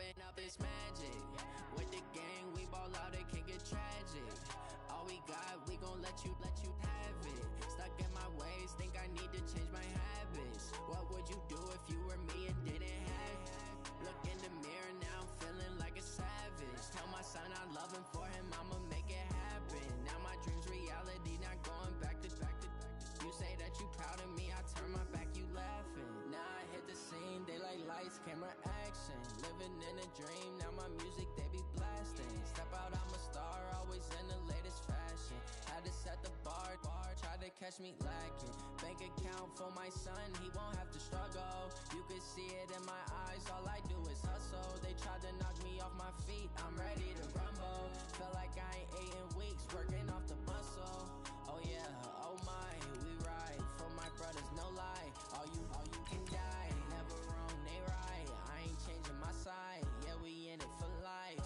up this magic. With the gang, we ball out, it can get tragic. All we got, we gon' let you have it. Stuck in my ways, think I need to change my habits. What would you do if you were me and didn't have it? Look in the mirror now, I'm feeling like a savage. Tell my son I love him, for him I'ma make it happen. Now my dream's reality, not going back to. You say that you proud of me, I turn my back, you laughing. Now I hit the scene, they like lights, camera, action. Living in a dream, now my music they be blasting. Step out, I'm a star, always in the latest fashion. Had to set the bar, try to catch me lacking. Bank account for my son, he won't have to struggle. You could see it in my eyes, all I do is hustle. They tried to knock me off my feet, I'm ready to rumble. Felt like I ain't ate in weeks, working off the muscle. Oh yeah, oh my, we ride for my brothers, no lie. All you can die, never wrong, they right. I ain't changing my side, yeah, we in it for life.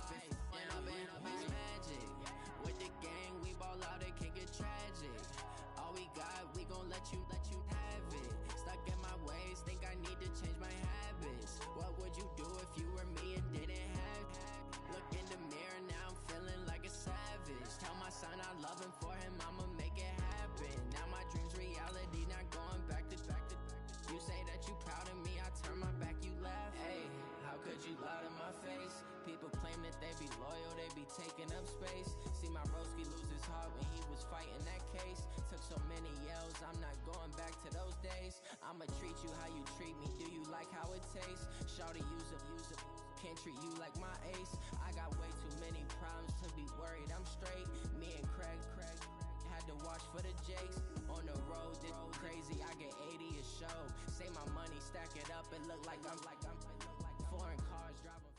And up it's magic. With the gang, we ball out, it can get tragic. All we got, we gon' let you have it. Stuck in my ways, think I need to change my habits. What would you do if you were me and didn't have it? Look in the mirror, now I'm feeling like a savage. Tell my son I love him, for him I'ma make it happen. Now my dream's reality, not going back to. You say that you proud of me, I turn my back, you laugh. Hey, how could you lie to my face? People claim that they be loyal, they be taking up space. See my broski lose his heart when he was fighting that case. Took so many yells, I'm not going back to those days. I'ma treat you how you treat me, do you like how it tastes? Shawty, use up, can't treat you like my ace. I got way too many problems to be worried, I'm straight. Me and Craig had to watch for the Jakes. On the road, did crazy, I get 80 a show. Say my money, stack it up, it look like I'm foreign cars driving.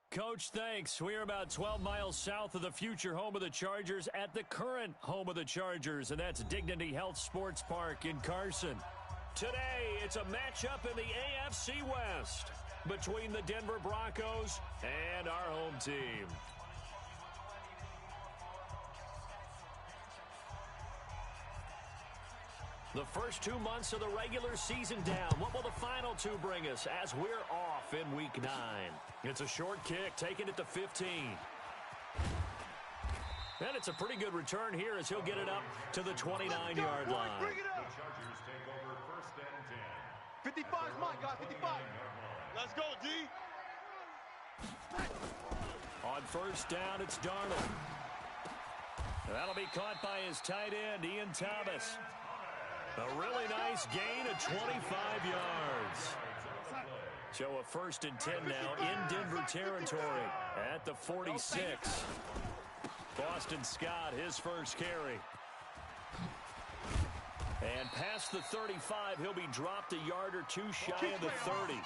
Coach, thanks. We're about 12 miles south of the future home of the Chargers at the current home of the Chargers, and that's Dignity Health Sports Park in Carson. Today, it's a matchup in the AFC West between the Denver Broncos and our home team. The first 2 months of the regular season down. What will the final two bring us as we're off in Week 9? It's a short kick, taking it to 15. And it's a pretty good return here as he'll get it up to the 29-yard line. Bring it up. The Chargers take over first and 10. 55 is mine, guys, 55. Let's go, D. On first down, it's Darnold. That'll be caught by his tight end, Ian Thomas. A really nice gain of 25 yards. So a first and 10 now in Denver territory at the 46. Boston Scott, his first carry. And past the 35, he'll be dropped a yard or two shy of the 30.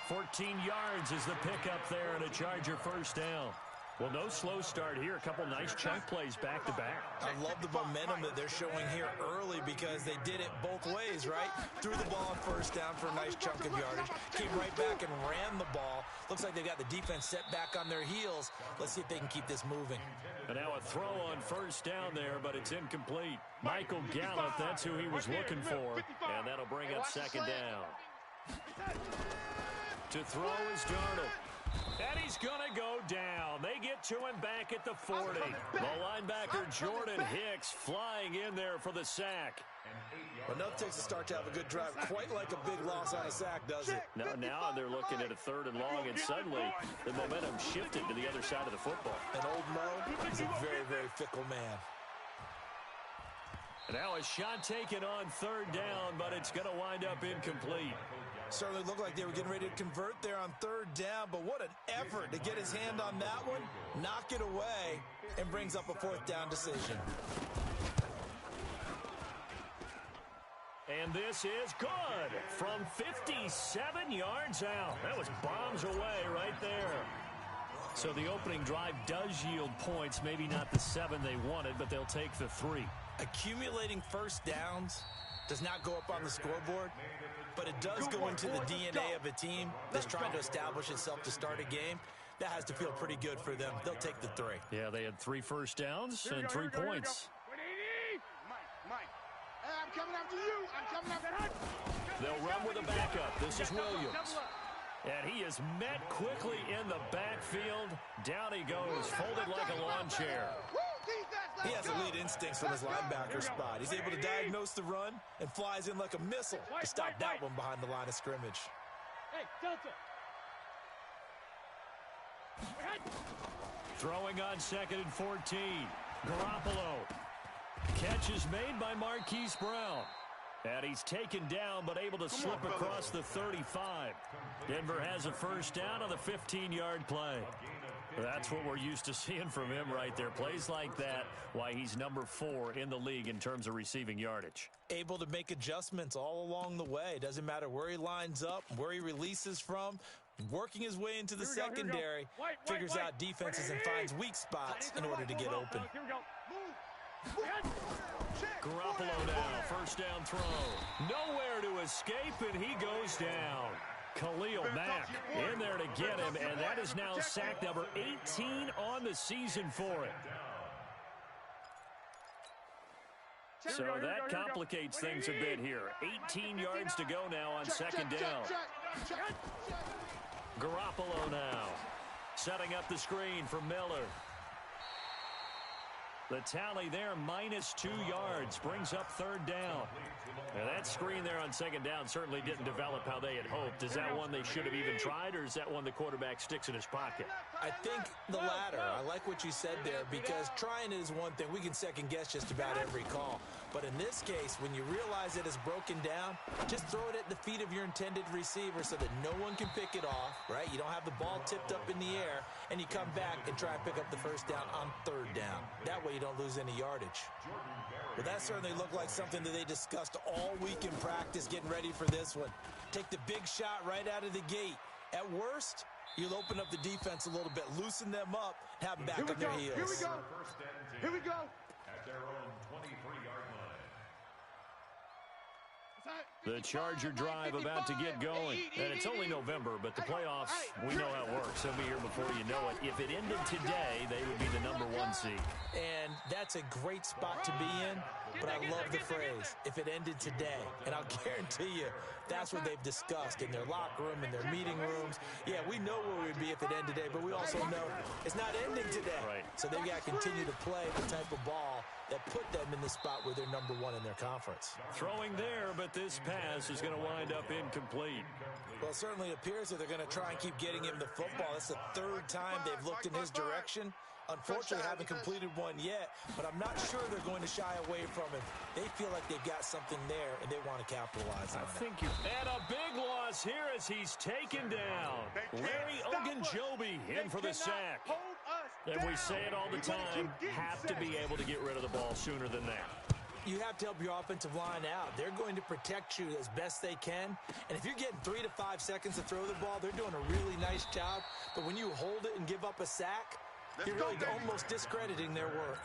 14 yards is the pickup there and a Charger first down. Well, no slow start here. A couple nice chunk plays back-to-back. I love the momentum that they're showing here early because they did it both ways, right? Threw the ball on first down for a nice chunk of yardage. Came right back and ran the ball. Looks like they've got the defense set back on their heels. Let's see if they can keep this moving. And now a throw on first down there, but it's incomplete. Michael Gallup, that's who he was looking for. And that'll bring up second down. To throw is Darnold. And he's going to go down. They get to him back at the 40. The linebacker Jordan Hicks flying in there for the sack. Enough takes a start to have a good drive. Quite like a big loss on a sack, does it? Now they're looking at a third and long, and suddenly the momentum shifted to the other side of the football. And old Mo is a very, very fickle man. And now a shot taken on third down, but it's going to wind up incomplete. Certainly looked like they were getting ready to convert there on third down, but what an effort to get his hand on that one, knock it away, and brings up a fourth down decision. And this is good from 57 yards out. That was bombs away right there. So the opening drive does yield points, maybe not the 7 they wanted, but they'll take the 3. Accumulating first downs does not go up on the scoreboard, but it does go into the DNA of a team that's trying to establish itself to start a game. That has to feel pretty good for them. They'll take the 3. Yeah, they had 3 first downs and 3 points. Mike. I'm coming after you. I'm coming after him. They'll run with a backup. This is Williams. And he is met quickly in the backfield. Down he goes, folded like a lawn chair. He has elite instincts from his linebacker spot. He's able to diagnose the run and flies in like a missile to stop that one behind the line of scrimmage. Hey, Delta. Throwing on 2nd and 14. Garoppolo. Catch is made by Marquise Brown. And he's taken down, but able to slip across the 35. Denver has a first down on the 15-yard play. That's what we're used to seeing from him right there. Plays like that, why he's number 4 in the league in terms of receiving yardage. Able to make adjustments all along the way. Doesn't matter where he lines up, where he releases from. Working his way into the secondary, figures out defenses and finds weak spots in order to get open. Garoppolo now, first down throw. Nowhere to escape, and he goes down. Khalil Mack in there to get him, and that is now sack number 18 on the season for him. So that complicates things a bit here. 18 yards to go now on second down. Garoppolo now, setting up the screen for Miller. The tally there, -2 yards, brings up third down. Now that screen there on second down certainly didn't develop how they had hoped. Is that one they should have even tried, or is that one the quarterback sticks in his pocket? I think the latter. I like what you said there, because trying it is one thing. We can second guess just about every call. But in this case, when you realize it is broken down, just throw it at the feet of your intended receiver so that no one can pick it off, right? You don't have the ball tipped up in the air, and you come back and try and pick up the first down on third down. That way you don't lose any yardage. But that certainly looked like something that they discussed all week in practice, getting ready for this one. Take the big shot right out of the gate. At worst, you'll open up the defense a little bit, loosen them up, have them back on their heels. Here we go. Here we go. At their own 23-yard line. The Charger drive about to get going. And it's only November, but the playoffs, we know how it works. They'll be here before you know it. If it ended today, they would be the number 1 seed. And that's a great spot to be in, but I love the phrase, if it ended today. And I'll guarantee you, that's what they've discussed in their locker room, in their meeting rooms. Yeah, we know where we'd be if it ended today, but we also know it's not ending today. Right. So they've got to continue to play the type of ball that put them in the spot where they're number 1 in their conference. Throwing there, but this pass is going to wind up incomplete. Well, it certainly appears that they're going to try and keep getting him the football. That's the 3rd time they've looked in his direction. Unfortunately, haven't completed one yet, but I'm not sure they're going to shy away from him. They feel like they've got something there, and they want to capitalize on it. And a big loss here as he's taken down. Larry Ogunjobi in for the sack. And we say it all the time, have to be able to get rid of the ball sooner than that. You have to help your offensive line out. They're going to protect you as best they can. And if you're getting 3 to 5 seconds to throw the ball, they're doing a really nice job. But when you hold it and give up a sack, you're really almost discrediting their work.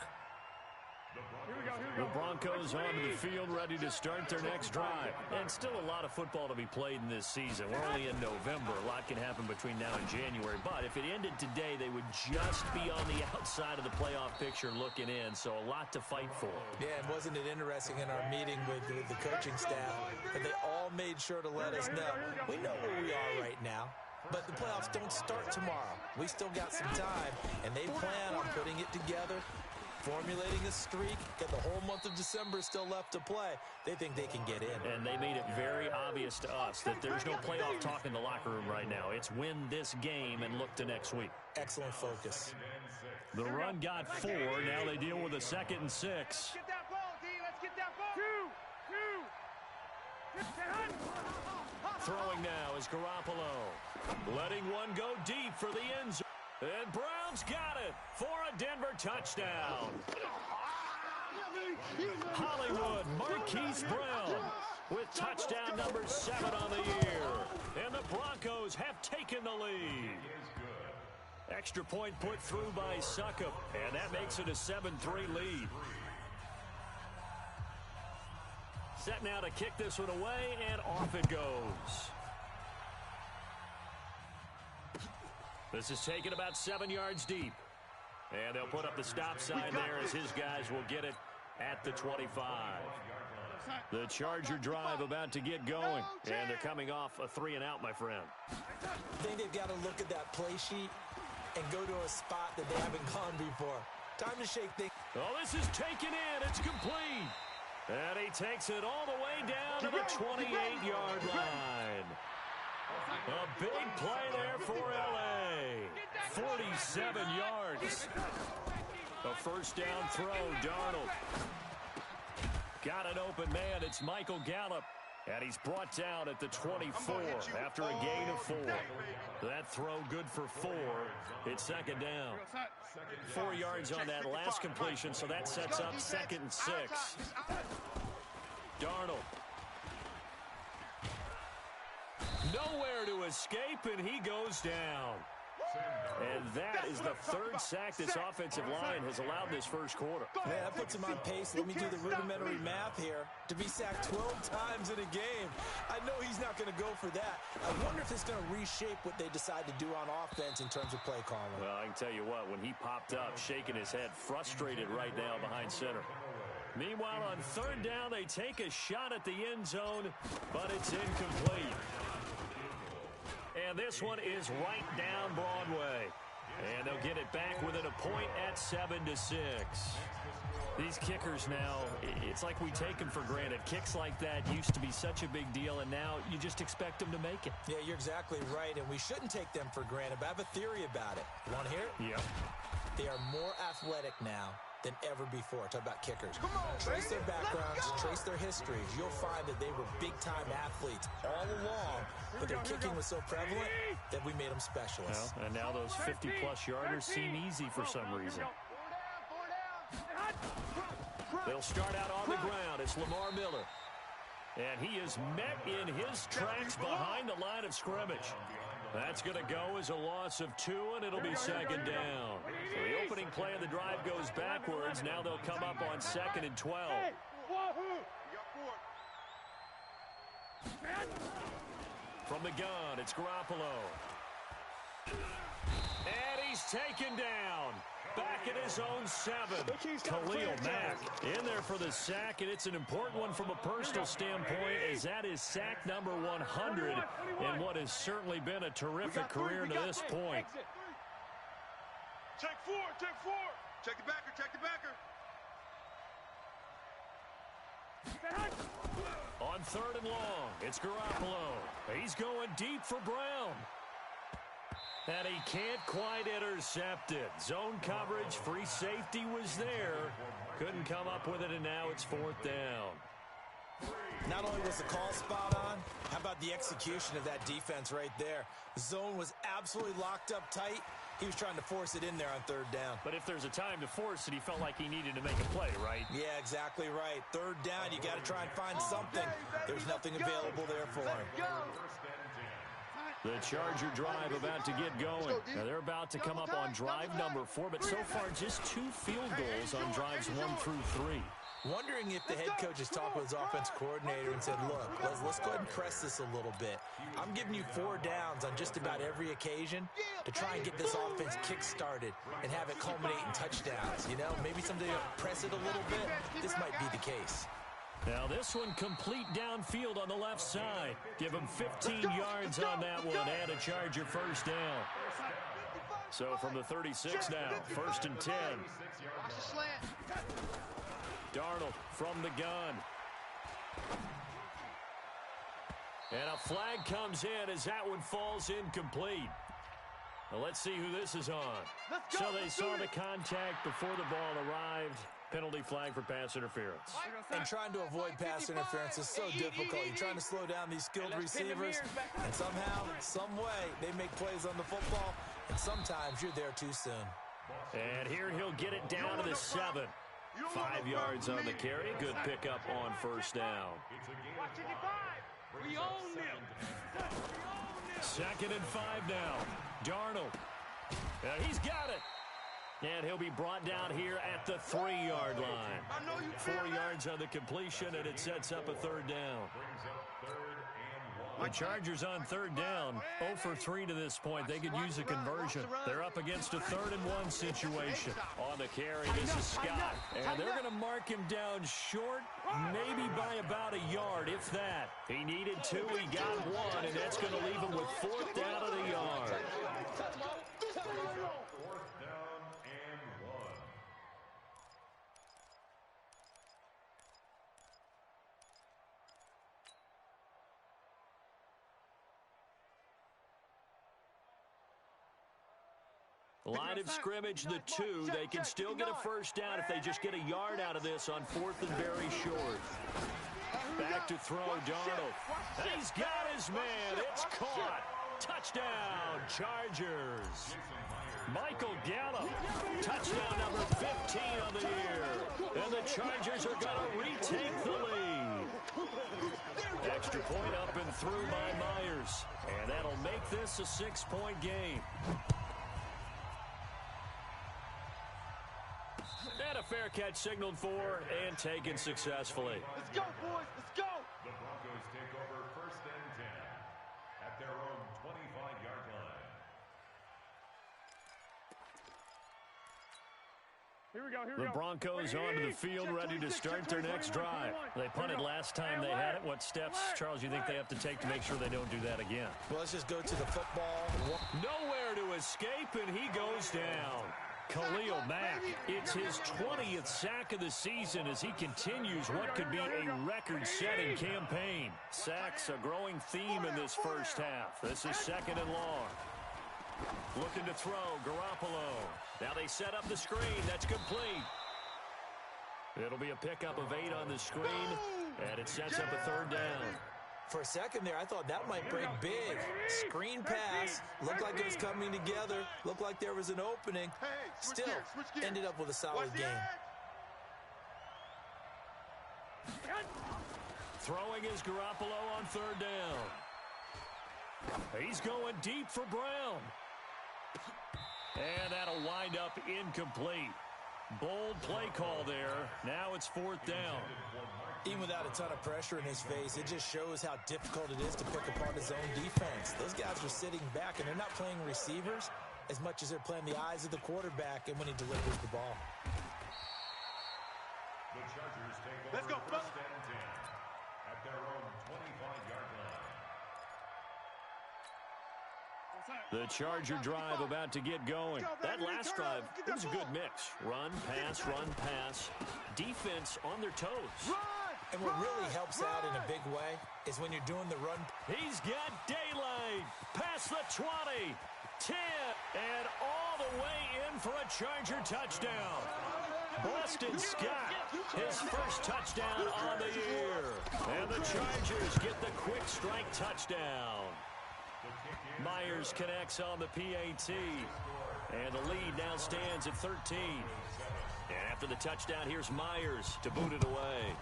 The Broncos onto the field, ready to start their next drive. And still a lot of football to be played in this season. We're only in November. A lot can happen between now and January. But if it ended today, they would just be on the outside of the playoff picture looking in. So a lot to fight for. Yeah, and wasn't it interesting in our meeting with the coaching staff that they all made sure to let us know, we know where we are right now. But the playoffs don't start tomorrow. We still got some time, and they plan on putting it together, formulating a streak, got the whole month of December still left to play. They think they can get in. And they made it very obvious to us that there's no playoff talk in the locker room right now. It's win this game and look to next week. Excellent focus. The run got 4. Now they deal with a 2nd and 6. Get that ball, D. Let's get that ball. 2. Throwing now is Garoppolo. Letting one go deep for the end zone. And Brown's got it for a Denver touchdown. Hollywood Marquise Brown with touchdown number 7 on the year. And the Broncos have taken the lead. Extra point put through by Succop, and that makes it a 7-3 lead. Set now to kick this one away, and off it goes. This is taken about 7 yards deep. And they'll put up the stop sign there as his guys will get it at the 25. The Charger drive about to get going, and they're coming off a 3-and-out, my friend. I think they've got to look at that play sheet and go to a spot that they haven't gone before. Time to shake things. Oh, this is taken in. It's complete. And he takes it all the way down to the 28-yard line. A big play there for L.A. 47 yards. A first down throw, Darnold. Got an open man. It's Michael Gallup. And he's brought down at the 24 after a gain of 4. That throw good for 4. It's second down. 4 yards on that last completion, so that sets up 2nd and 6. Darnold. Nowhere to escape, and he goes down. And that is the 3rd sack this offensive line has allowed this first quarter. Yeah, that puts him on pace. Let me do the rudimentary math here. To be sacked 12 times in a game, I know he's not going to go for that. I wonder if it's going to reshape what they decide to do on offense in terms of play calling. Well, I can tell you what, when he popped up, shaking his head, frustrated right now behind center. Meanwhile, on 3rd down, they take a shot at the end zone, but it's incomplete. And this one is right down Broadway. And they'll get it back within a point at 7-6. These kickers now, it's like we take them for granted. Kicks like that used to be such a big deal, and now you just expect them to make it. Yeah, you're exactly right, and we shouldn't take them for granted, but I have a theory about it. You want to hear it? Yep. They are more athletic now than ever before. Talk about kickers. Trace their backgrounds, trace their histories. You'll find that they were big-time athletes all along, but their kicking was so prevalent that we made them specialists. Well, and now those 50-plus yarders seem easy for some reason. They'll start out on the ground. It's Lamar Miller. And he is met in his tracks behind the line of scrimmage. That's going to go as a loss of 2, and it'll be 2nd down. So the opening play of the drive goes backwards. Now they'll come up on 2nd and 12. From the gun, it's Garoppolo. And he's taken down. Back at his own 7. Khalil Mack in there for the sack, and it's an important one from a personal standpoint, as that is sack number 100 in what has certainly been a terrific career to this point. Check 4, check 4. Check the backer, check the backer. On 3rd and long, it's Garoppolo. He's going deep for Brown. And he can't quite intercept it. Zone coverage, free safety was there. Couldn't come up with it, and now it's 4th down. Not only was the call spot on, how about the execution of that defense right there? The zone was absolutely locked up tight. He was trying to force it in there on 3rd down. But if there's a time to force it, he felt like he needed to make a play, right? Yeah, exactly right. 3rd down, you got to try and find something. There's nothing available there for him. The Charger drive about to get going. Now they're about to come up on drive number 4, but so far just 2 field goals on drives 1 through 3. Wondering if the head coach has talked with his offense coordinator and said, look, let's go ahead and press this a little bit. I'm giving you 4 downs on just about every occasion to try and get this offense kick-started and have it culminate in touchdowns. You know, maybe someday press it a little bit. This might be the case. Now this one complete downfield on the left side. Give him 15 yards on that one and a Charger first down. So from the 36 now, 1st and 10. Darnold from the gun. And a flag comes in as that one falls incomplete. Now let's see who this is on. So they saw the contact before the ball arrived. Penalty flag for pass interference. And trying to avoid pass interference is so difficult. You're trying to slow down these skilled receivers, and somehow, some way, they make plays on the football, and sometimes you're there too soon. And here he'll get it down to the 7. 5 yards on the carry. Good pickup on 1st down. We own them. 2nd and 5 now. Darnold. He's got it. And he'll be brought down here at the 3-yard line. 4 yards on the completion, and it sets up a 3rd down. The Chargers on third down, 0 for 3 to this point. They could use a conversion. They're up against a 3rd and 1 situation. On the carry, this is Scott. And they're going to mark him down short, maybe by about a yard, if that. He needed 2, he got 1, and that's going to leave him with 4th down of the yard. Line of scrimmage, the 2. They can still get a 1st down if they just get a yard out of this on 4th and very short. Back to throw, Darnold. He's got his man. It's caught. Touchdown, Chargers. Michael Gallup, touchdown number 15 on the year. And the Chargers are going to retake the lead. Extra point up and through by Myers. And that'll make this a 6-point game. And a fair catch signaled for and taken successfully. Let's go, boys. Let's go. The Broncos take over 1st and 10 at their own 25-yard line. Here we go. The Broncos onto the field, ready to start their next drive. They punted last time they had it. What steps, Charles, you think they have to take to make sure they don't do that again? Well, let's just go to the football. Nowhere to escape, and he goes down. Khalil Mack, it's his 20th sack of the season as he continues what could be a record-setting campaign. Sacks a growing theme in this first half. This is 2nd and long. Looking to throw, Garoppolo. Now they set up the screen. That's complete. It'll be a pickup of 8 on the screen, and it sets up a 3rd down. For a second there, I thought that might break big. Screen pass. Looked like it was coming together. Looked like there was an opening. Still ended up with a solid game. Throwing is Garoppolo on 3rd down. He's going deep for Brown. And that'll wind up incomplete. Bold play call there. Now it's 4th down. Even without a ton of pressure in his face, it just shows how difficult it is to pick apart his own defense. Those guys are sitting back, and they're not playing receivers as much as they're playing the eyes of the quarterback and when he delivers the ball. The Chargers take over. Let's go, 1st and 10 at their own 25-yard line. The Charger drive about to get going. That last drive, it was a good mix. Run, pass. Defense on their toes. And what really helps out in a big way is when you're doing the run. He's got daylight. Past the 20, 10, and all the way in for a Charger touchdown. Boston Scott, his first touchdown on the year. And the Chargers get the quick strike touchdown. Myers connects on the PAT. And the lead now stands at 13. And after the touchdown, here's Myers to boot it away.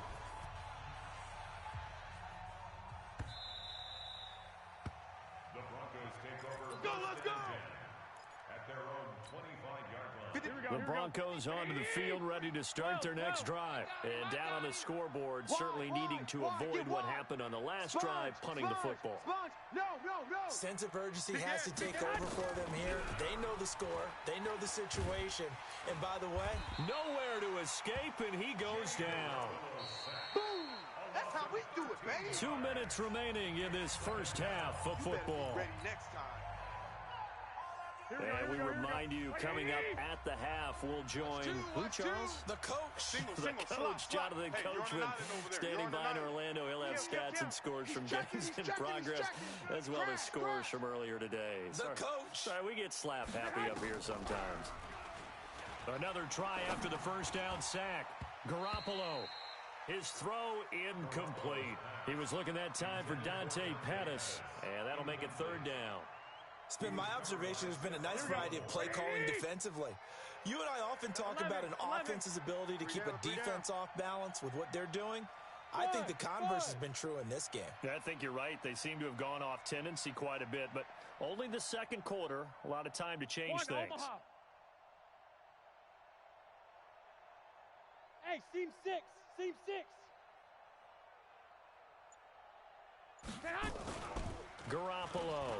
The Broncos take over. Let's go. At their own 25-yard line. The Broncos onto the field, ready to start their next drive. And down on the scoreboard, certainly needing to avoid what happened on the last drive, punting the football. No. Sense of urgency has to take over for them here. They know the score. They know the situation. And by the way, nowhere to escape, and he goes down. Boom! That's how we do it, baby. 2 minutes remaining in this first half of football. Ready next time. And we remind you, coming up at the half, we'll join who, Charles? the coach. The coach, Jonathan Coachman, standing by in Orlando. He'll have stats and scores from games in progress, as well as scores from earlier today. The coach. Sorry, we get slap happy up here sometimes. Another try after the first down sack. Garoppolo. His throw incomplete. He was looking that time for Dante Pettis, and that'll make it 3rd down. It's been my observation there's been a nice variety of play calling defensively. You and I often talk about an offense's ability to keep a defense off balance with what they're doing. I think the converse has been true in this game. Yeah, I think you're right. They seem to have gone off tendency quite a bit, but only the second quarter, a lot of time to change things. Hey, seam 6. Garoppolo.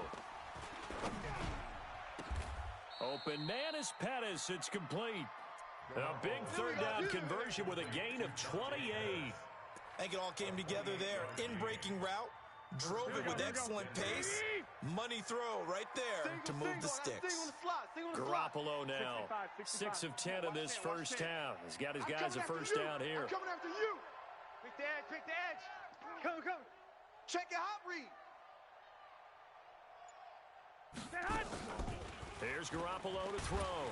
Open man is Pettis. It's complete. A big third down conversion with a gain of 28. I think it all came together there. In-breaking route. Drove it with excellent pace. Money throw right there to move the sticks. Garoppolo now. 6 of 10 in this first half. He's got his guys a first down here. I'm coming after you. Pick the edge, pick the edge. Come. Check your hot read. Here's Garoppolo to throw.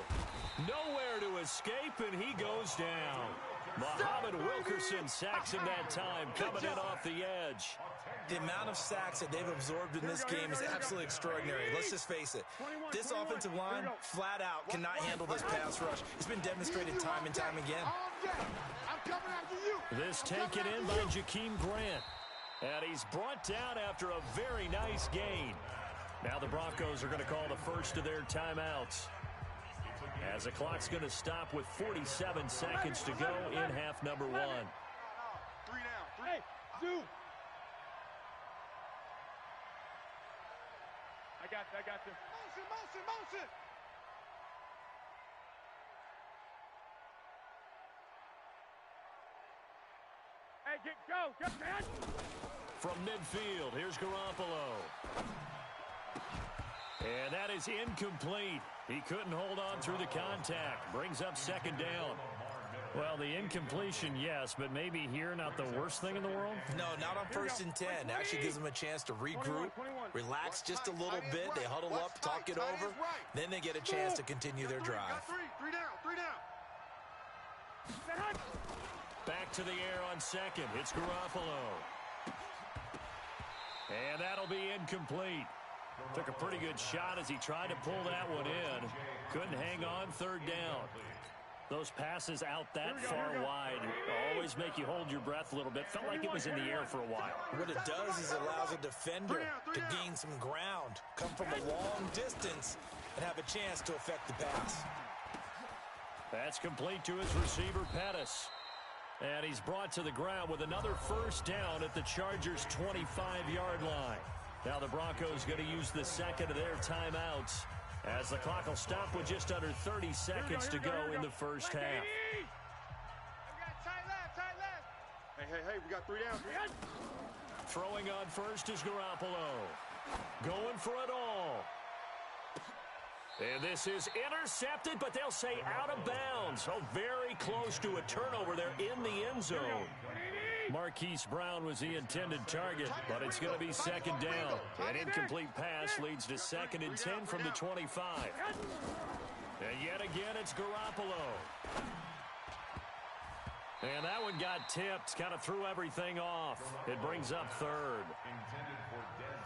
Nowhere to escape, and he goes down. Muhammad Wilkerson sacks him that time, coming in off the edge. The amount of sacks that they've absorbed in this game is absolutely extraordinary. Let's just face it. This offensive line, flat out, cannot handle this pass rush. It's been demonstrated time and time again. I'm coming after you. This taken in by Jakeem Grant. And he's brought down after a very nice gain. Now the Broncos are going to call the first of their timeouts, as the clock's going to stop with 47 seconds to go in half number 1. 3 down. Hey, Zoo. I got you. Motion. Hey, go, man. From midfield, here's Garoppolo. And that is incomplete. He couldn't hold on through the contact. Brings up second down. Well, the incompletion, yes, but maybe here not the worst thing in the world? No, not on 1st and 10. Actually gives them a chance to regroup, relax just a little bit. They huddle up, talk it over. Then they get a chance to continue their drive. 3 down. Back to the air on second. It's Garoppolo. And that'll be incomplete. Took a pretty good shot as he tried to pull that one in. Couldn't hang on third down. Those passes out that far wide always make you hold your breath a little bit. Felt like it was in the air for a while. What it does is it allows a defender to gain some ground, come from a long distance, and have a chance to affect the pass. That's complete to his receiver, Pettis. And he's brought to the ground with another first down at the Chargers' 25-yard line. Now the Broncos going to use the second of their timeouts, as the clock will stop with just under 30 seconds to go in the first half. We got tight left. Hey, we got 3 down. Throwing on first is Garoppolo. Going for it all. And this is intercepted, but they'll say out of bounds. Oh, very close to a turnover there in the end zone. Marquise Brown was the intended target, but it's going to be second down. An incomplete pass leads to 2nd and 10 from the 25. And yet again, it's Garoppolo. And that one got tipped, kind of threw everything off. It brings up third.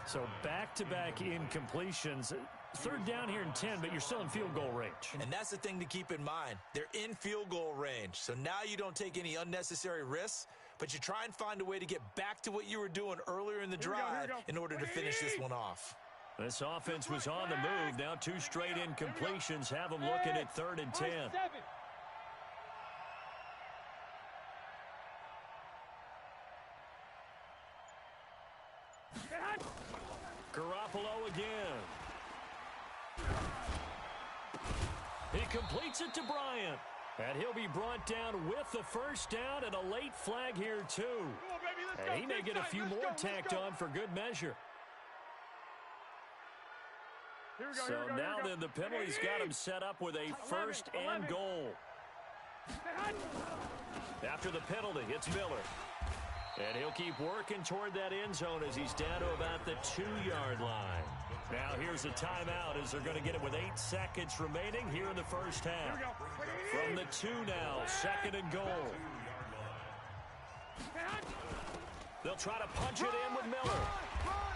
So back-to-back incompletions. Third down here in 10, but you're still in field goal range. And that's the thing to keep in mind. They're in field goal range. So now you don't take any unnecessary risks, but you try and find a way to get back to what you were doing earlier in the drive in order to finish this one off. This offense was on the move. Now 2 straight incompletions have them looking at 3rd and 10. Garoppolo again. He completes it to Bryant. And he'll be brought down with the first down and a late flag here, too. And he may get a few more tacked on for good measure. So now then the penalty's got him set up with a 1st and goal. After the penalty, it's Miller. And he'll keep working toward that end zone as he's down to about the 2-yard line. Now here's a timeout as they're going to get it with 8 seconds remaining here in the first half. From the 2 now, 2nd and goal. They'll try to punch it in with Miller.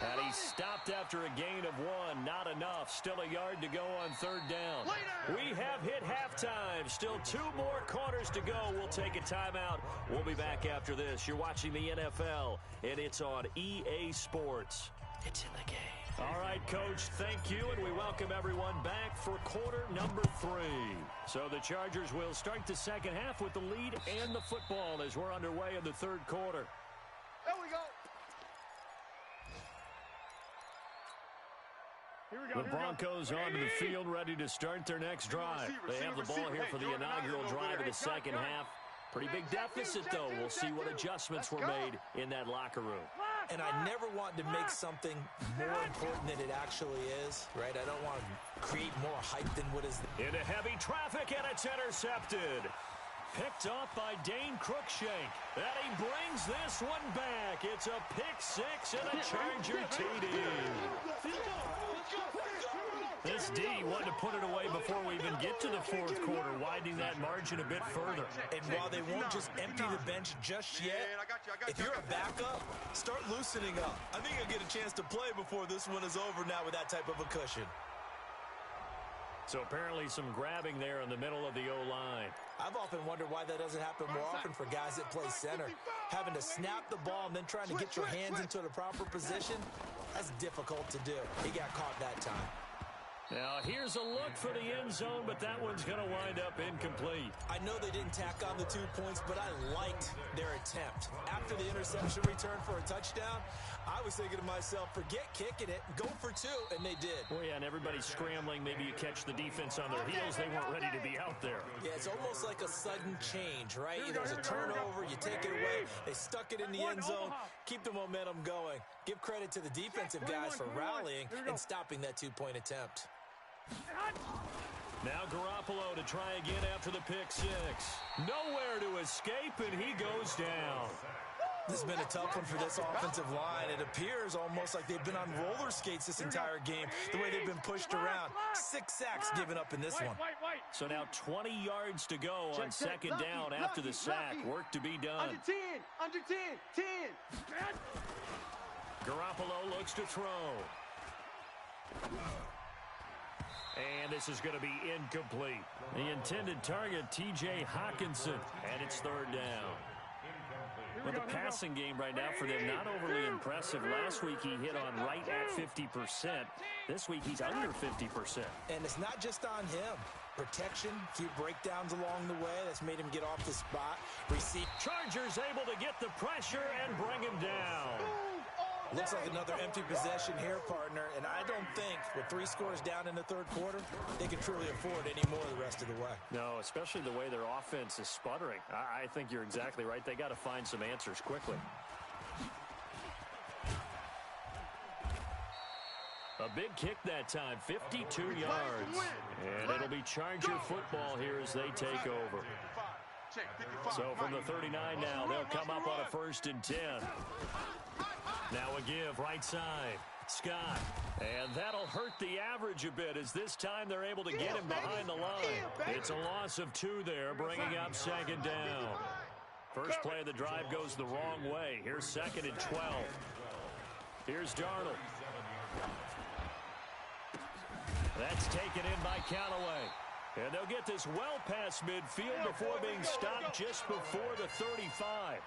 And he's stopped after a gain of 1. Not enough. Still a yard to go on 3rd down. We have hit halftime. Still 2 more quarters to go. We'll take a timeout. We'll be back after this. You're watching the NFL, and it's on EA Sports. It's in the game. All right, Coach, thank you, and we welcome everyone back for quarter number 3. So the Chargers will start the second half with the lead and the football as we're underway in the 3rd quarter. There we go. The Broncos onto the field, ready to start their next drive. They have the ball here for the inaugural drive of the second half. Pretty big deficit, though. We'll see what adjustments were made in that locker room. And I never want to make something more important than it actually is, right? I don't want to create more hype than what is. Into heavy traffic, and it's intercepted. Picked off by Dane Cruikshank. And he brings this one back. It's a pick six and a Charger TD. This D wanted to put it away before we even get to the fourth quarter, widening that margin a bit further. And while they won't just empty the bench just yet, if you're a backup, start loosening up. I think you'll get a chance to play before this one is over now with that type of a cushion. So apparently some grabbing there in the middle of the O-line. I've often wondered why that doesn't happen more often for guys that play center. Having to snap the ball and then trying to get your hands into the proper position, that's difficult to do. He got caught that time. Now, here's a look for the end zone, but that one's going to wind up incomplete. I know they didn't tack on the 2 points, but I liked their attempt. After the interception return for a touchdown, I was thinking to myself, forget kicking it, go for 2, and they did. Well, yeah, and everybody's scrambling. Maybe you catch the defense on their heels. They weren't ready to be out there. Yeah, it's almost like a sudden change, right? There's a turnover, you take it away, they stuck it in the end zone, keep the momentum going. Give credit to the defensive guys for rallying and stopping that 2-point attempt. Now Garoppolo to try again after the pick six. Nowhere to escape, and he goes down. This has been a tough one for this offensive line. It appears almost like they've been on roller skates this entire game, the way they've been pushed around. 6 sacks given up in this one. So now 20 yards to go on second down after the sack. Work to be done. Under 10. Garoppolo looks to throw. And this is going to be incomplete. The intended target, T.J. Hawkinson, and it's third down. But the passing game right now for them, not overly impressive. Last week he hit on right at 50%. This week he's under 50%. And it's not just on him. Protection, few breakdowns along the way. That's made him get off the spot. Receive. Chargers able to get the pressure and bring him down. Looks like another empty possession here, partner. And I don't think, with 3 scores down in the third quarter, they can truly afford any more the rest of the way. No, especially the way their offense is sputtering. I think you're exactly right. They got to find some answers quickly. A big kick that time, 52 yards. And it'll be Charger football here as they take over. So from the 39 now, they'll come up on a 1st and 10. Now a give, right side. Scott. And that'll hurt the average a bit as this time they're able to get him behind the line. It's a loss of 2 there, bringing up second down. First play of the drive goes the wrong way. Here's 2nd and 12. Here's Darnold. That's taken in by Callaway. And they'll get this well past midfield before being stopped just before the 35.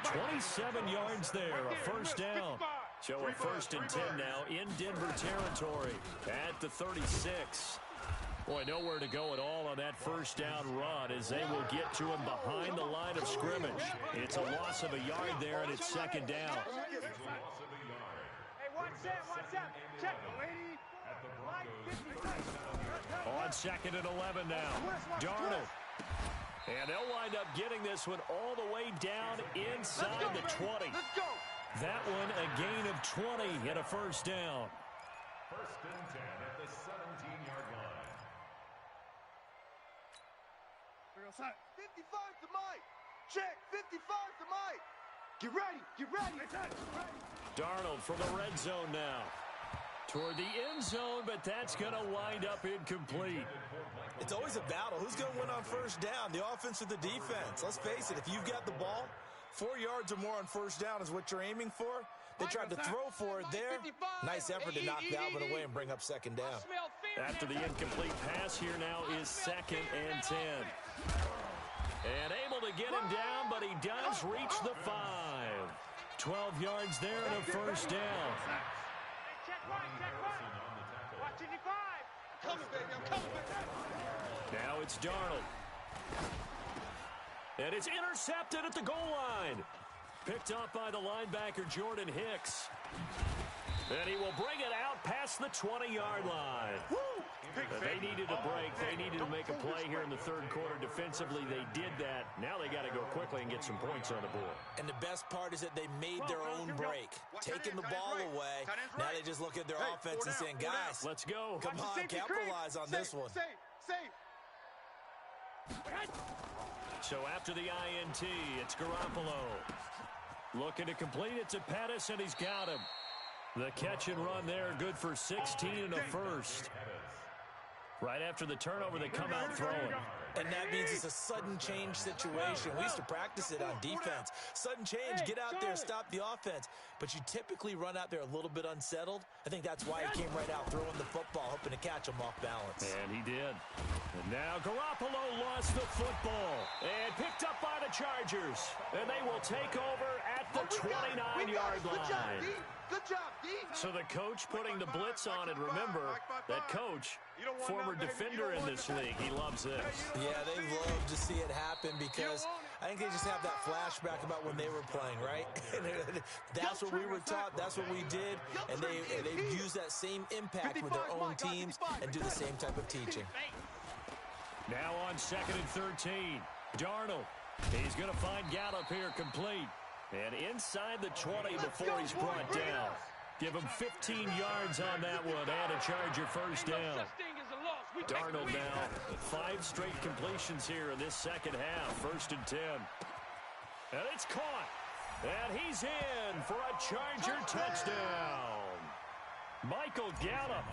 27 yards there, a 1st down. So a 1st and 10 now in Denver territory at the 36. Boy, nowhere to go at all on that 1st down run as they will get to him behind the line of scrimmage. It's a loss of a yard there, and it's 2nd down. Hey, watch that. Check, lady. On 2nd and 11 now. Darnold. And they'll wind up getting this one all the way down inside the 20. That one a gain of 20 and a 1st down. 1st and 10 at the 17-yard line. 55 to Mike. Check, 55 to Mike. Get ready. Darnold from the red zone now. Toward the end zone, but that's going to wind up incomplete. It's always a battle. Who's going to win on 1st down, the offense or the defense? Let's face it, if you've got the ball, 4 yards or more on 1st down is what you're aiming for. They tried to throw for it there. Nice effort to knock that one away and bring up 2nd down. After the incomplete pass, here now is 2nd and 10. And able to get him down, but he does reach the 5. 12 yards there and a 1st down. Now it's Darnold. And it's intercepted at the goal line. Picked up by the linebacker, Jordan Hicks. And he will bring it out past the 20-yard line. They needed a break. They needed to make a play here in the third quarter. Defensively, they did that. Now they got to go quickly and get some points on the board. And the best part is that they made their own break. Taking the ball away. Now they just look at their offense and saying, guys, let's go. Come on, capitalize on this one. So after the INT, it's Garoppolo. Looking to complete it to Pettis, and he's got him. The catch and run there, good for 16 and a first. Right after the turnover, they come out throwing. And that means it's a sudden change situation. We used to practice it on defense. Sudden change, get out there, stop the offense. But you typically run out there a little bit unsettled. I think that's why he came right out throwing the football, hoping to catch him off balance. And he did. And now Garoppolo lost the football and picked up by the Chargers. And they will take over at the 29-yard line. Good job, D. So the coach putting the blitz on it. Remember, that coach, former defender in this league, he loves this. Yeah, they love to see it happen because I think they just have that flashback about when they were playing, right? That's what we were taught. That's what we did. And they use that same impact with their own teams and do the same type of teaching. Now on 2nd and 13, Darnold. He's going to find Gallup here complete. And inside the 20 before he's brought down. Give him 15 yards on that one and a Charger first down. Darnold now 5 straight completions here in this second half. 1st and 10. And it's caught. And he's in for a Charger touchdown. Michael Gallup,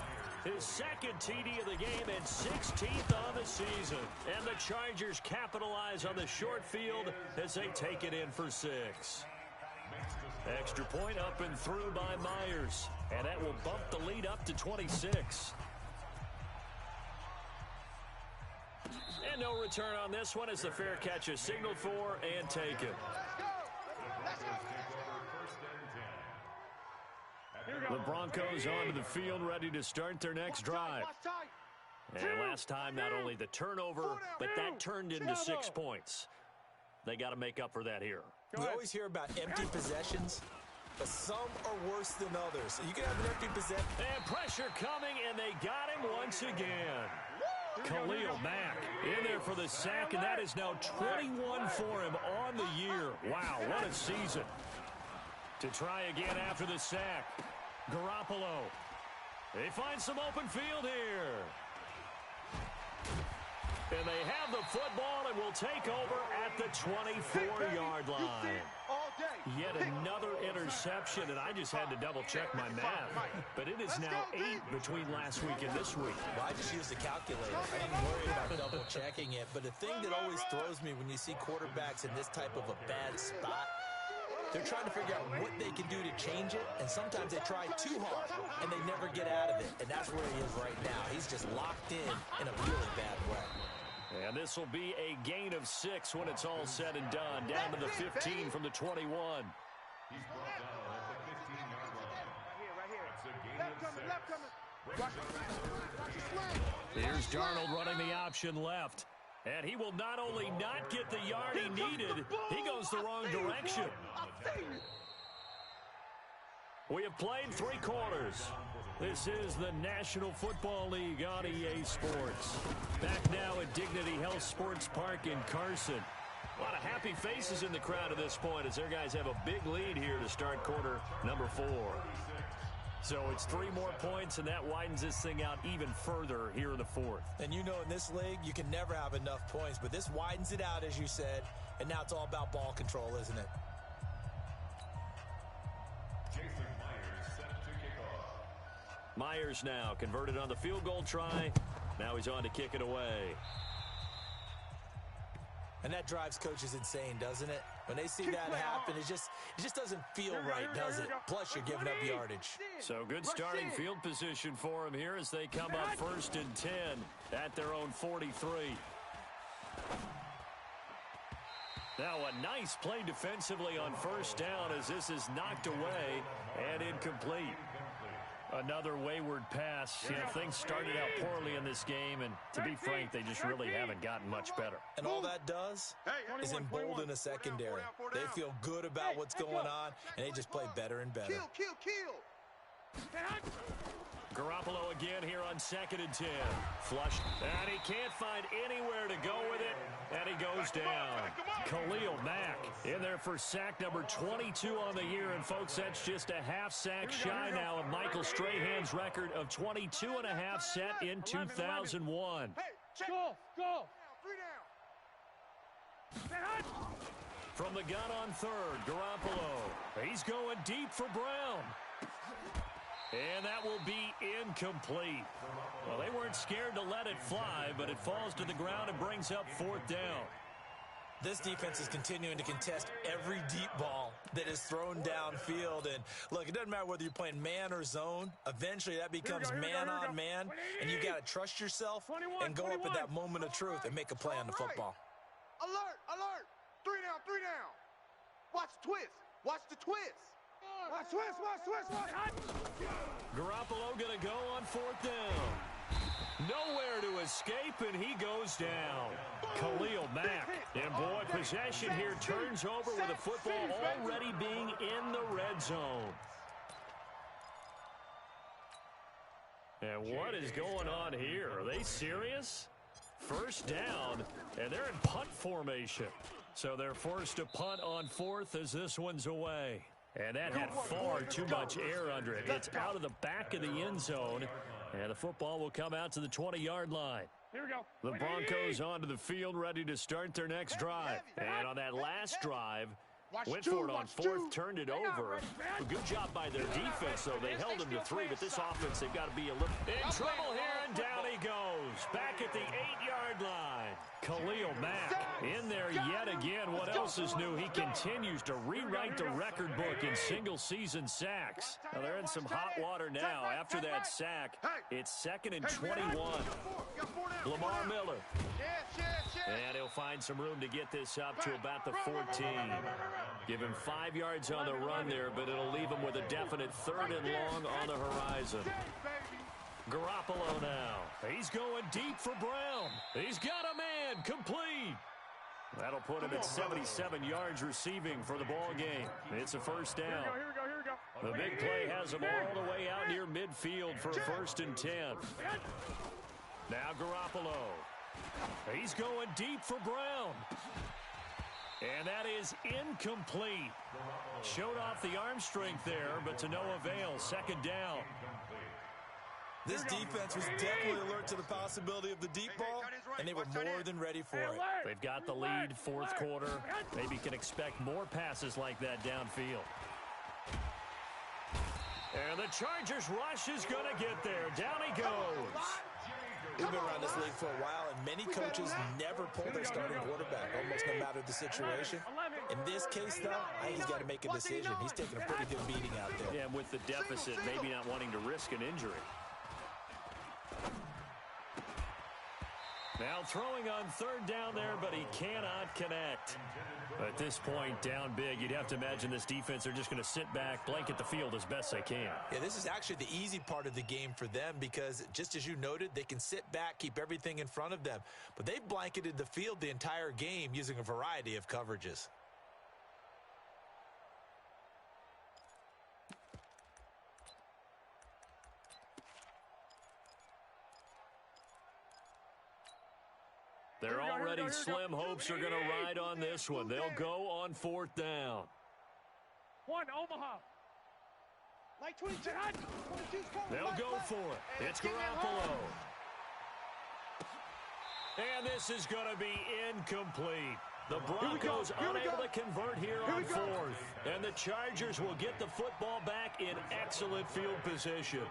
his 2nd TD of the game and 16th on the season. And the Chargers capitalize on the short field as they take it in for 6. Extra point up and through by Myers. And that will bump the lead up to 26. And no return on this one as the fair catch is signaled for and taken. The Broncos onto the field, ready to start their next drive. And last time, not only the turnover, but that turned into 6 points. They got to make up for that here. We always hear about empty possessions, but some are worse than others. You can have an empty possession. And pressure coming, and they got him once again. Khalil Mack in there for the sack, and that is now 21 for him on the year. Wow, what a season. To try again after the sack. Garoppolo. They find some open field here. And they have the football and will take over at the 24-yard line. Yet another interception, and I just had to double-check my math. But it is now 8 between last week and this week. Well, I just used a calculator. I didn't worry about double-checking it. But the thing that always throws me when you see quarterbacks in this type of a bad spot, they're trying to figure out what they can do to change it, and sometimes they try too hard, and they never get out of it. And that's where he is right now. He's just locked in a really bad way. And this will be a gain of 6 when it's all said and done. Down to the 15 from the 21. He's brought down at the 15-yard line. That's a gain of 6. Here's Darnold running the option left. And he will not only not get the yard he needed, he goes the wrong direction. We have played 3 quarters. This is the National Football League on EA Sports. Back now at Dignity Health Sports Park in Carson. A lot of happy faces in the crowd at this point as their guys have a big lead here to start quarter number 4. So it's 3 more points, and that widens this thing out even further here in the 4th. And you know in this league, you can never have enough points, but this widens it out, as you said, and now it's all about ball control, isn't it? Myers now converted on the field goal try. Now he's on to kick it away. And that drives coaches insane, doesn't it? When they see that happen, it just doesn't feel right, does it? Plus, you're giving up yardage. So good starting field position for him here as they come up 1st and 10 at their own 43. Now a nice play defensively on 1st down as this is knocked away and incomplete. Another wayward pass. Yeah, things started out poorly in this game, and to be frank, they just really haven't gotten much better. And all that does is embolden a secondary. They feel good about what's going on, and they just play better and better. Kill. Garoppolo again here on 2nd and 10. Flush. And he can't find anywhere to go with it. And he goes down. Khalil Mack in there for sack number 22 on the year. And, folks, that's just a half sack shy now of Michael Strahan's record of 22 and a half set in 2001. Go. 3 down. From the gun on 3rd, Garoppolo. He's going deep for Brown. And that will be incomplete. Well, they weren't scared to let it fly, but it falls to the ground and brings up 4th down. This defense is continuing to contest every deep ball that is thrown downfield. And, look, it doesn't matter whether you're playing man or zone. Eventually, that becomes man on man, and you got to trust yourself and go up at that moment of truth and make a play on the football. Alert. 3 down. Watch the twist. Watch the twist. Watch twist. Garoppolo going to go on 4th down. Nowhere to escape, and he goes down. Khalil Mack. And, boy, possession here turns over with the football already being in the red zone. And what is going on here? Are they serious? 1st down, and they're in punt formation. So they're forced to punt on 4th as this one's away. And that had far too much air under it. It's out of the back of the end zone, and the football will come out to the 20-yard line. Here we go. The Broncos onto the field ready to start their next drive. And on that last drive, went for it on 4th, turned it over. A good job by their defense, though. They held them to 3, but this offense, they've got to be a little in trouble here, and down he goes. Back at the 8-yard line. Khalil Mack in there yet again. What else is new? He continues to rewrite the record book in single-season sacks. Now, they're in some hot water now. After that sack, it's 2nd and 21. Lamar Miller. And he'll find some room to get this up to about the 14. Give him 5 yards on the run there, but it'll leave him with a definite 3rd and long on the horizon. Garoppolo now. He's going deep for Brown. He's got a man. Complete. That'll put him at 77 yards receiving for the ball game. It's a 1st down. Here we go. The big play has him all the way out near midfield for a 1st and 10. Now Garoppolo. He's going deep for Brown. And that is incomplete. Showed off the arm strength there, but to no avail. 2nd down. This defense was definitely alert to the possibility of the deep ball, and they were more than ready for it. They've got the lead, 4th quarter. Maybe can expect more passes like that downfield. And the Chargers rush is going to get there. Down he goes. We've been around this league for a while, and many coaches never pull their starting quarterback, almost no matter the situation. In this case, though, I think he's got to make a decision. He's taking a pretty good beating out there. Yeah, and with the deficit, maybe not wanting to risk an injury. Now throwing on 3rd down there, but he cannot connect. At this point, down big, you'd have to imagine this defense are just going to sit back, blanket the field as best they can. Yeah, this is actually the easy part of the game for them because, just as you noted, they can sit back, keep everything in front of them. But they've blanketed the field the entire game using a variety of coverages. They're already slim hopes are going to ride on this one. They'll go on 4th down. 1, Omaha. Like 22. They'll go for it. It's Garoppolo. And this is going to be incomplete. The Broncos unable to convert here on 4th. And the Chargers will get the football back in excellent field position.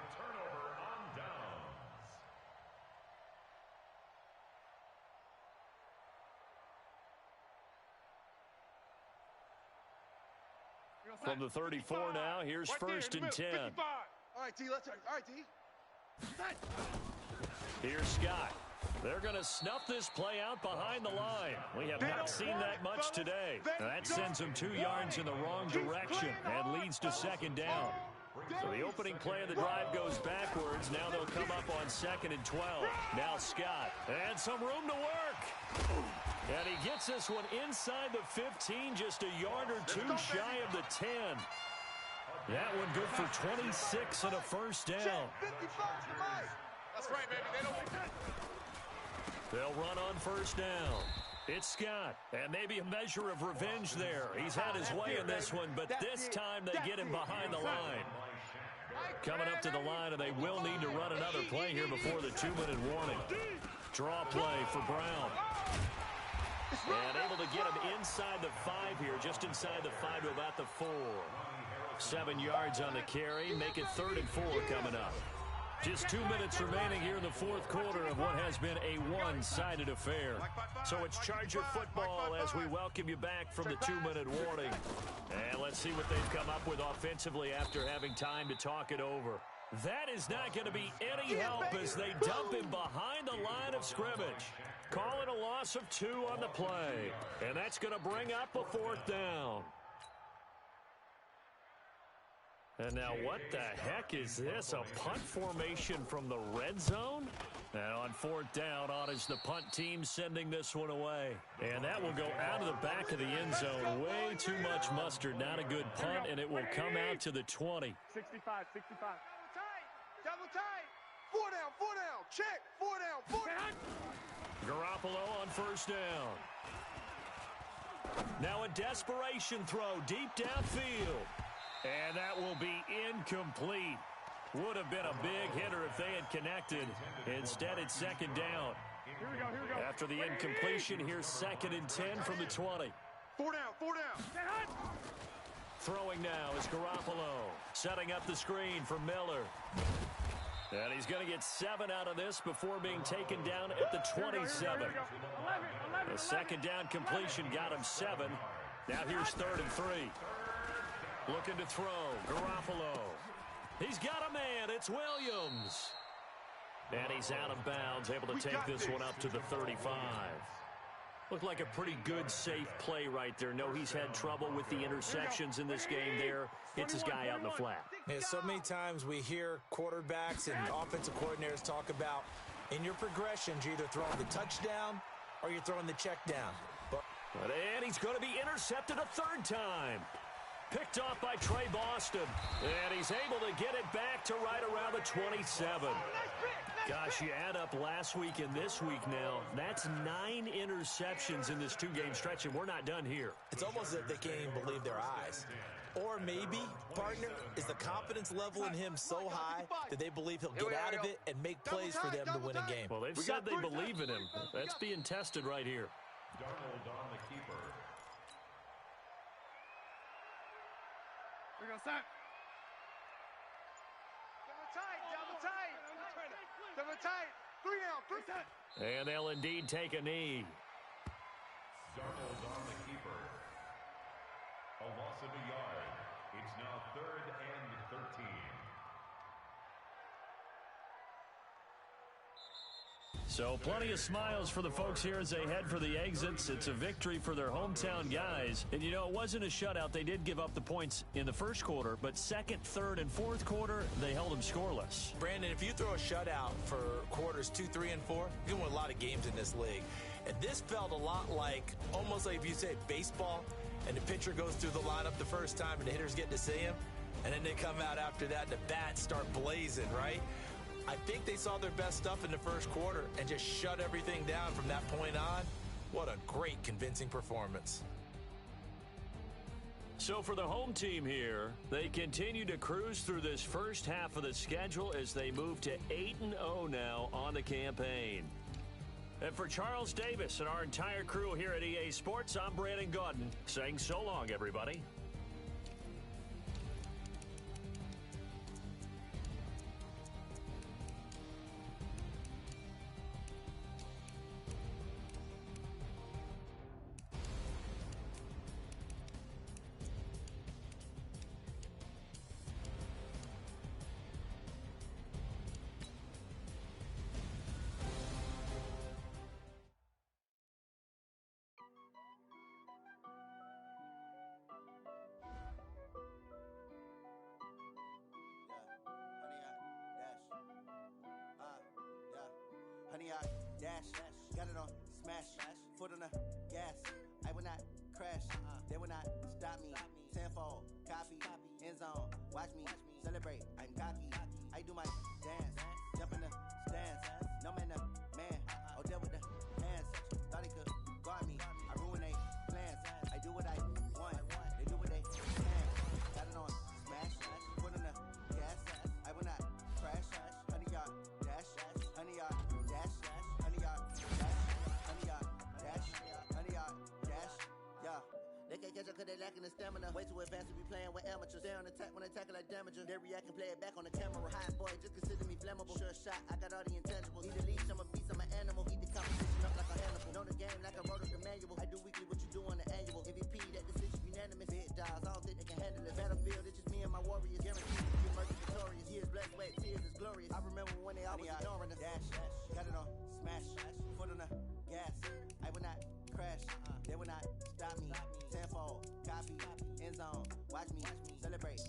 From the 34 now, here's 1st and 10. All right, D, let's. All right, D. Here's Scott. They're going to snuff this play out behind the line. We have not seen that much today. Now that sends them 2 yards in the wrong direction and leads to 2nd down. So the opening play of the drive goes backwards. Now they'll come up on 2nd and 12. Now Scott. And some room to work. And he gets this one inside the 15, just a yard or 2 shy of the 10. That one good for 26 and a first down. Check 55's the mic. That's right, baby. They don't... They'll run on first down. It's Scott, and maybe a measure of revenge there. He's had his way in this one, but this time they get him behind the line. Coming up to the line, and they will need to run another play here before the 2-minute warning. Draw play for Brown. And able to get him inside the 5 here, just inside the 5 to about the 4. 7 yards on the carry. Make it 3rd and 4 coming up. Just 2 minutes remaining here in the fourth quarter of what has been a one-sided affair. So it's Charger football as we welcome you back from the 2-minute warning. And let's see what they've come up with offensively after having time to talk it over. That is not going to be any help as they dump him behind the line of scrimmage. Calling a loss of 2 on the play. And that's going to bring up a 4th down. And now what the heck is this? A punt formation from the red zone? And on 4th down, on is the punt team sending this one away. And that will go out of the back of the end zone. Way too much mustard. Not a good punt, and it will come out to the 20. 65. Double tight. 4 down. Check. 4 down. Garoppolo on 1st down. Now a desperation throw deep downfield. And that will be incomplete. Would have been a big hitter if they had connected. Instead, it's 2nd down. Here we go. After the incompletion, here's 2nd and 10 from the 20. 4 down. Throwing now is Garoppolo. Setting up the screen for Miller. And he's going to get 7 out of this before being taken down at the 27. The 2nd down completion got him 7. Now here's 3rd and 3. Looking to throw. Garoppolo. He's got a man. It's Williams. And he's out of bounds, able to take this one up to the 35. Looked like a pretty good, safe play right there. No, he's had trouble with the interceptions in this game there. Hits his guy out in the flat. Yeah, so many times we hear quarterbacks and offensive coordinators talk about in your progressions, you're either throwing the touchdown or you're throwing the check down. And he's going to be intercepted a 3rd time. Picked off by Trey Boston. And he's able to get it back to right around the 27. Gosh, you add up last week and this week now. That's 9 interceptions in this 2-game stretch, and we're not done here. It's almost as if they can't even believe their eyes. Or maybe, partner, is the confidence level in him so high that they believe he'll get out of it and make plays for them to win a game. Well, they've said they believe in him. That's being tested right here. Darnold on the keeper. We're going to start. Double tight. 3 down. And they'll indeed take a knee. Darnold on the keeper. A loss of a yard. It's now 3rd and 13. So plenty of smiles for the folks here as they head for the exits. It's a victory for their hometown guys. And, you know, it wasn't a shutout. They did give up the points in the first quarter, but 2nd, 3rd, and 4th quarter, they held them scoreless. Brandon, if you throw a shutout for quarters 2, 3, and 4, you can win a lot of games in this league. And this felt a lot like, almost like if you say baseball, and the pitcher goes through the lineup the first time and the hitters get to see him, and then they come out after that and the bats start blazing, right? I think they saw their best stuff in the first quarter and just shut everything down from that point on. What a great, convincing performance. So for the home team here, they continue to cruise through this first half of the schedule as they move to 8-0 now on the campaign. And for Charles Davis and our entire crew here at EA Sports, I'm Brandon Gaudin saying so long, everybody. Honey, I dash, got it on smash, foot on the gas. I will not crash, they will not stop me. Tenfold, copy, end zone, watch me celebrate. I'm cocky, I do my dance, jump in the stands. No man, the man, oh deal with the hands. Thought he could guard me, I ruin they plans. I do what I want, they do what they can. Got it on smash, foot on the gas. I will not crash, 100-yard dash, 100-yard dash, 100-yard dash, 100-yard dash, 100-yard dash, yeah. They can't catch up cause they lacking the stamina. Way too advanced to be playing with amateurs. They on attack when they tackle like damager. They react and play it back on the camera. Hot boy, just consider me flammable. Sure shot, I got all the intangibles. Need a leash, I'm a beast, I'm an animal. Eat the competition up like a animal. Know the game like I wrote up the manual. I do weekly what you do on the annual. MVP, that decision unanimous. Big dogs, I don't think they can handle it. Battlefield, it's just me and my warriors. Guaranteed to be emerging victorious. Years blessed, wet tears is glorious. I remember when they always ignoring us. Dash, got it on smash, foot on the gas. I will not crash, they will not stop me. Tenfold, copy, end zone, watch me celebrate.